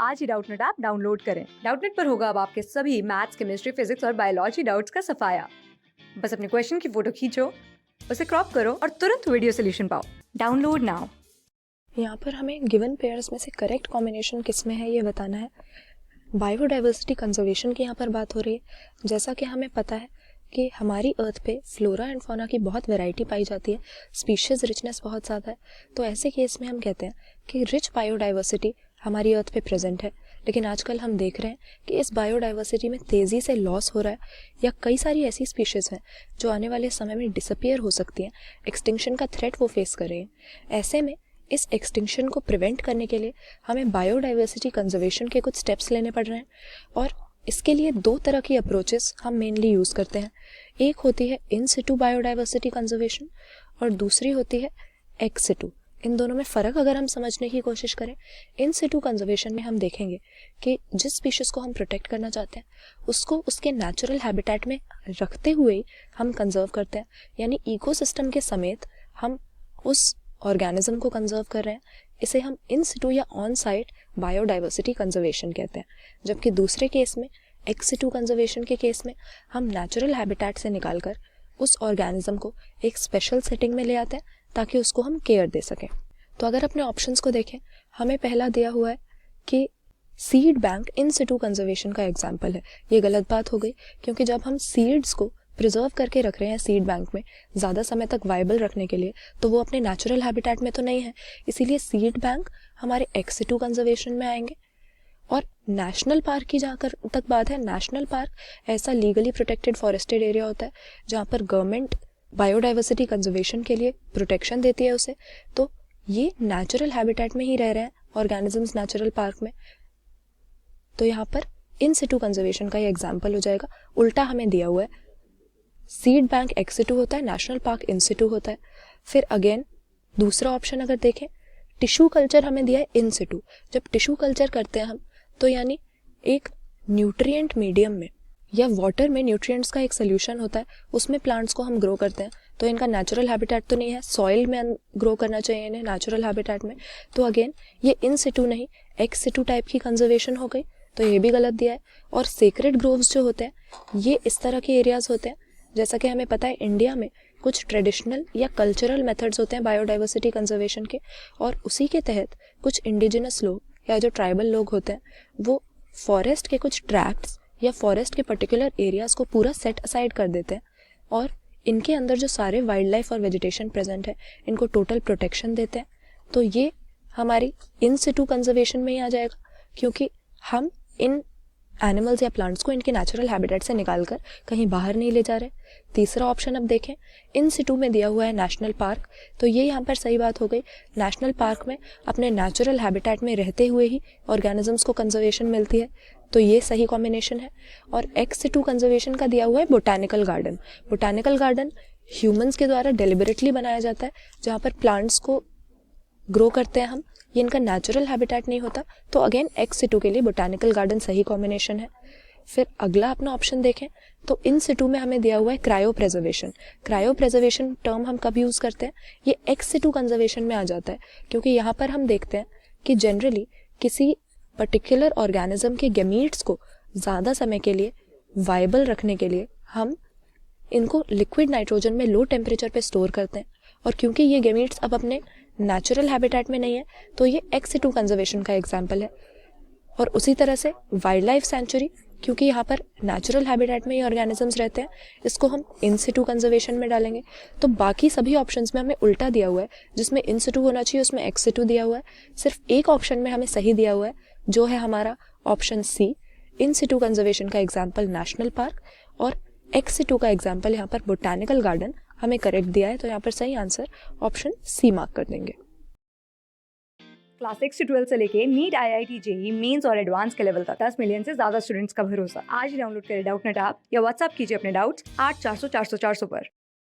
आज ही Doubtnut app download करें। Doubtnut पर होगा अब आपके सभी मैथ्स, केमिस्ट्री, फिजिक्स और बायोलॉजी डाउट्स का सफाया। बस अपने क्वेश्चन की फोटो खींचो, उसे क्रॉप करो और तुरंत वीडियो सोल्यूशन पाओ। Download now. यहाँ पर हमें गिवन पेयर्स में से करेक्ट कॉम्बिनेशन किस में है ये बताना है। बायोडाइवर्सिटी कंजर्वेशन की यहाँ पर बात हो रही है। जैसा कि हमें पता है कि हमारी अर्थ पे फ्लोरा एंड फौना की बहुत वैरायटी पाई जाती है, स्पीशीज रिचनेस बहुत ज़्यादा है। तो ऐसे केस में हम कहते हैं कि रिच बायोडाइवर्सिटी हमारी अर्थ पे प्रेजेंट है। लेकिन आजकल हम देख रहे हैं कि इस बायोडाइवर्सिटी में तेज़ी से लॉस हो रहा है, या कई सारी ऐसी स्पीशीज़ हैं जो आने वाले समय में डिसअपियर हो सकती हैं, एक्सटिंक्शन का थ्रेट वो फेस कर रही हैं। ऐसे में इस एक्सटिंक्शन को प्रिवेंट करने के लिए हमें बायोडाइवर्सिटी कंजर्वेशन के कुछ स्टेप्स लेने पड़ रहे हैं, और इसके लिए दो तरह की अप्रोचेस हम मेनली यूज़ करते हैं। एक होती है इन सिटू बायोडाइवर्सिटी कंजर्वेशन और दूसरी होती है एक्स सिटू। इन दोनों में फ़र्क अगर हम समझने की कोशिश करें, इन सिटू कंजर्वेशन में हम देखेंगे कि जिस स्पीशीज़ को हम प्रोटेक्ट करना चाहते हैं उसको उसके नेचुरल हैबिटेट में रखते हुए ही हम कंजर्व करते हैं, यानी इकोसिस्टम के समेत हम उस ऑर्गेनिज्म को कंजर्व कर रहे हैं। इसे हम इन सिटू या ऑन साइट बायोडाइवर्सिटी कंजर्वेशन कहते हैं। जबकि दूसरे केस में एक्स सिटू कंजर्वेशन के केस में हम नेचुरल हैबिटेट से निकालकर उस ऑर्गेनिज्म को एक स्पेशल सेटिंग में ले आते हैं ताकि उसको हम केयर दे सकें। तो अगर अपने ऑप्शंस को देखें, हमें पहला दिया हुआ है कि सीड बैंक इन सिटू कंजर्वेशन का एग्जाम्पल है। ये गलत बात हो गई, क्योंकि जब हम सीड्स को प्रिजर्व करके रख रहे हैं सीड बैंक में ज़्यादा समय तक वायबल रखने के लिए, तो वो अपने नेचुरल हैबिटेट में तो नहीं है। इसीलिए सीड बैंक हमारे एक्स सिटू कंजर्वेशन में आएंगे। और नेशनल पार्क की जहाँ तक बात है, नेशनल पार्क ऐसा लीगली प्रोटेक्टेड फॉरेस्टेड एरिया होता है जहाँ पर गवर्नमेंट बायोडाइवर्सिटी कंजर्वेशन के लिए प्रोटेक्शन देती है उसे। तो ये नेचुरल हैबिटेट में ही रह रहे हैं ऑर्गेनिजम्स नेचुरल पार्क में। तो यहाँ पर इन सिटू कंजर्वेशन का ये एग्जाम्पल हो जाएगा। उल्टा हमें दिया हुआ है सीड बैंक एक्स सिटू होता है, नेशनल पार्क इन सिटू होता है। फिर अगेन दूसरा ऑप्शन अगर देखें, टिश्यू कल्चर हमें दिया है इन सिटू। जब टिश्यू कल्चर करते हैं हम, तो यानी एक न्यूट्रिएंट मीडियम में या वाटर में न्यूट्रिएंट्स का एक सोल्यूशन होता है, उसमें प्लांट्स को हम ग्रो करते हैं। तो इनका नेचुरल हैबिटेट तो नहीं है, सॉइल में ग्रो करना चाहिए इन्हें नेचुरल हैबिटेट में। तो अगेन ये इन सिटू नहीं एक्स सिटू टाइप की कंजर्वेशन हो गई, तो ये भी गलत दिया है। और सेक्रेड ग्रोव्स जो होते हैं ये इस तरह के एरियाज होते हैं। जैसा कि हमें पता है इंडिया में कुछ ट्रेडिशनल या कल्चरल मेथड्स होते हैं बायोडाइवर्सिटी कंजर्वेशन के, और उसी के तहत कुछ इंडिजिनस लोग या जो ट्राइबल लोग होते हैं वो फॉरेस्ट के कुछ ट्रैक्ट्स या फॉरेस्ट के पर्टिकुलर एरियाज को पूरा सेट असाइड कर देते हैं, और इनके अंदर जो सारे वाइल्ड लाइफ और वेजिटेशन प्रेजेंट है इनको टोटल प्रोटेक्शन देते हैं। तो ये हमारी इन सिटू कंजर्वेशन में ही आ जाएगा, क्योंकि हम इन एनिमल्स या प्लांट्स को इनके नेचुरल हैबिटेट से निकालकर कहीं बाहर नहीं ले जा रहे। तीसरा ऑप्शन अब देखें, इन सिटू में दिया हुआ है नेशनल पार्क, तो ये यहाँ पर सही बात हो गई। नेशनल पार्क में अपने नेचुरल हैबिटेट में रहते हुए ही ऑर्गेनिजम्स को कंजर्वेशन मिलती है, तो ये सही कॉम्बिनेशन है। और एक्स सिटू कंजर्वेशन का दिया हुआ है botanical garden. Botanical garden humans के द्वारा डेलिबरेटली बनाया जाता है, जहाँ पर प्लांट्स को ग्रो करते हैं हम, ये इनका नेचुरल हैबिटेट नहीं होता। तो अगेन एक्स सिटू के लिए बोटानिकल गार्डन सही कॉम्बिनेशन है। फिर अगला अपना ऑप्शन देखें, तो इन सिटू में हमें दिया हुआ है cryo preservation. Cryo preservation term हम कब यूज़ करते हैं, ये एक्स सिटू कंजर्वेशन में आ जाता है, क्योंकि यहाँ पर हम देखते हैं कि जनरली किसी पर्टिकुलर ऑर्गेनिज्म के गैमीट्स को ज़्यादा समय के लिए वाइबल रखने के लिए हम इनको लिक्विड नाइट्रोजन में लो टेम्परेचर पे स्टोर करते हैं। और क्योंकि ये गैमीट्स अब अपने नेचुरल हैबिटेट में नहीं है, तो ये एक्स सिटू कंजर्वेशन का एग्जाम्पल है। और उसी तरह से वाइल्ड लाइफ सेंचुरी, क्योंकि यहाँ पर नेचुरल हैबिटेट में ये ऑर्गेनिजम्स रहते हैं, इसको हम इन सिटू कंजर्वेशन में डालेंगे। तो बाकी सभी ऑप्शंस में हमें उल्टा दिया हुआ है, जिसमें इन सिटू होना चाहिए उसमें एक्स सिटू दिया हुआ है। सिर्फ एक ऑप्शन में हमें सही दिया हुआ है, जो है हमारा ऑप्शन सी। इन सिटू कंजर्वेशन का एग्जाम्पल नेशनल पार्क और एक्स सिटू का एग्जाम्पल यहाँ पर बोटानिकल गार्डन हमें करेक्ट दिया है। तो यहाँ पर सही आंसर ऑप्शन सी मार्क कर देंगे। क्लास 6 से 12 से लेके नीट, IIT, JEE मेंस और एडवांस के लेवल तक 10 मिलियन से ज्यादा स्टूडेंट्स का भरोसा। आज ही डाउनलोड करें डाउटनेट ऐप या व्हाट्सएप कीजिए अपने डाउट्स 8400 400 400 पर।